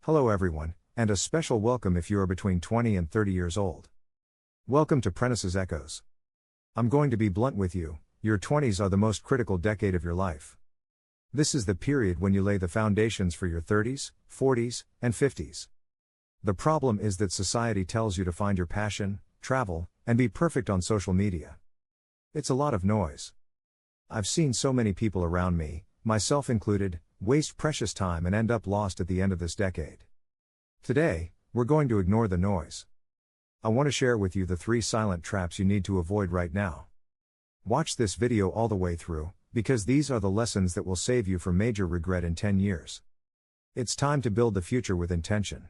Hello everyone, and a special welcome if you are between 20 and 30 years old. Welcome to Prentice's Echoes. I'm going to be blunt with you, your 20s are the most critical decade of your life. This is the period when you lay the foundations for your 30s, 40s, and 50s. The problem is that society tells you to find your passion, travel, and be perfect on social media. It's a lot of noise. I've seen so many people around me, myself included, waste precious time and end up lost at the end of this decade. Today, we're going to ignore the noise. I want to share with you the 3 silent traps you need to avoid right now. Watch this video all the way through, because these are the lessons that will save you from major regret in 10 years. It's time to build the future with intention.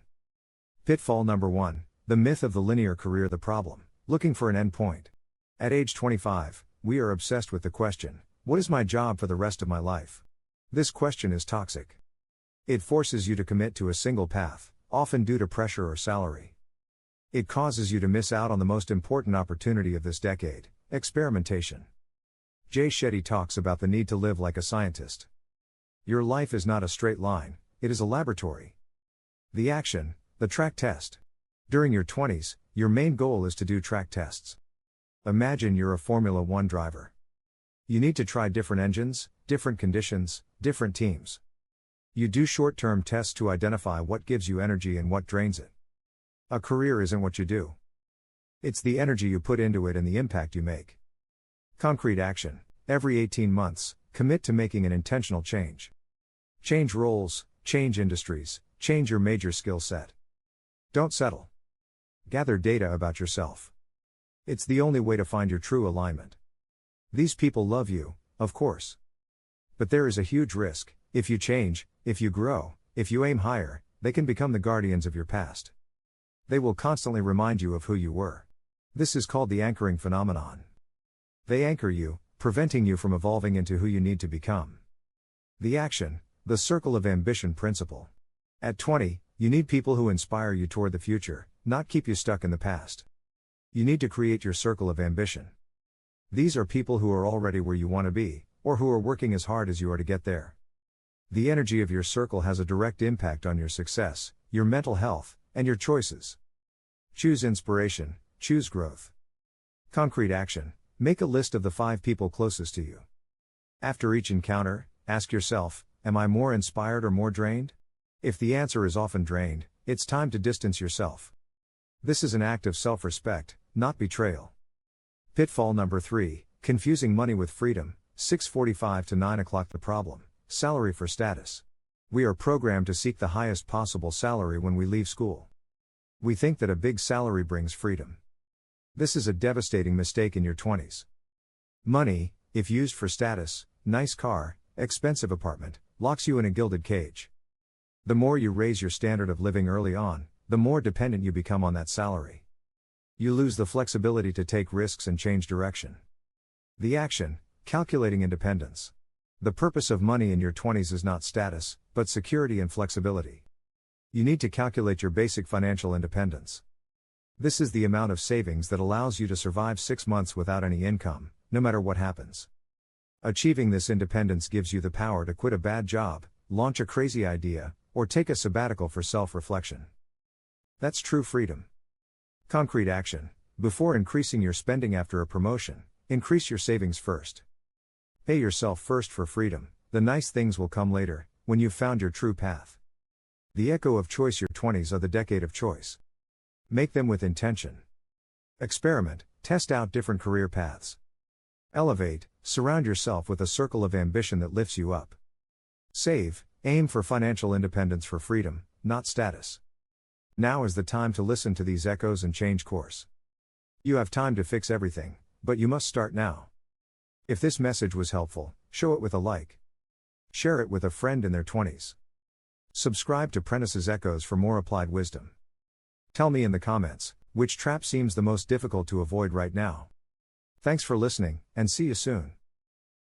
Pitfall number 1, the myth of the linear career. The problem, looking for an end point. At age 25, we are obsessed with the question, what is my job for the rest of my life? This question is toxic. It forces you to commit to a single path, often due to pressure or salary. It causes you to miss out on the most important opportunity of this decade, experimentation. Jay Shetty talks about the need to live like a scientist. Your life is not a straight line, it is a laboratory. The action, the track test. During your 20s, your main goal is to do track tests. Imagine you're a Formula 1 driver. You need to try different engines, different conditions, different teams. You do short-term tests to identify what gives you energy and what drains it. A career isn't what you do. It's the energy you put into it and the impact you make. Concrete action. Every 18 months, commit to making an intentional change. Change roles, change industries, change your major skill set. Don't settle. Gather data about yourself. It's the only way to find your true alignment. These people love you, of course. But there is a huge risk. If you change, if you grow, if you aim higher, they can become the guardians of your past. They will constantly remind you of who you were. This is called the anchoring phenomenon. They anchor you, preventing you from evolving into who you need to become. The action, the circle of ambition principle. At 20, you need people who inspire you toward the future, not keep you stuck in the past. You need to create your circle of ambition. These are people who are already where you want to be, or who are working as hard as you are to get there. The energy of your circle has a direct impact on your success, your mental health, and your choices. Choose inspiration, choose growth. Concrete action. Make a list of the 5 people closest to you. After each encounter, ask yourself, am I more inspired or more drained? If the answer is often drained, it's time to distance yourself. This is an act of self-respect, not betrayal. Pitfall number 3, confusing money with freedom. 6:45 to 9 o'clock. The problem, salary for status. We are programmed to seek the highest possible salary when we leave school. We think that a big salary brings freedom. This is a devastating mistake in your 20s. Money, if used for status, nice car, expensive apartment, locks you in a gilded cage. The more you raise your standard of living early on, the more dependent you become on that salary. You lose the flexibility to take risks and change direction. The action, calculating independence. The purpose of money in your 20s is not status, but security and flexibility. You need to calculate your basic financial independence. This is the amount of savings that allows you to survive 6 months without any income, no matter what happens. Achieving this independence gives you the power to quit a bad job, launch a crazy idea, or take a sabbatical for self-reflection. That's true freedom. Concrete action. Before increasing your spending after a promotion, increase your savings first. Pay yourself first for freedom. The nice things will come later, when you've found your true path. The echo of choice. Your 20s are the decade of choice. Make them with intention. Experiment, test out different career paths. Elevate, surround yourself with a circle of ambition that lifts you up. Save, aim for financial independence for freedom, not status. Now is the time to listen to these echoes and change course. You have time to fix everything, but you must start now. If this message was helpful, show it with a like. Share it with a friend in their 20s. Subscribe to Prentice's Echoes for more applied wisdom. Tell me in the comments, which trap seems the most difficult to avoid right now. Thanks for listening, and see you soon.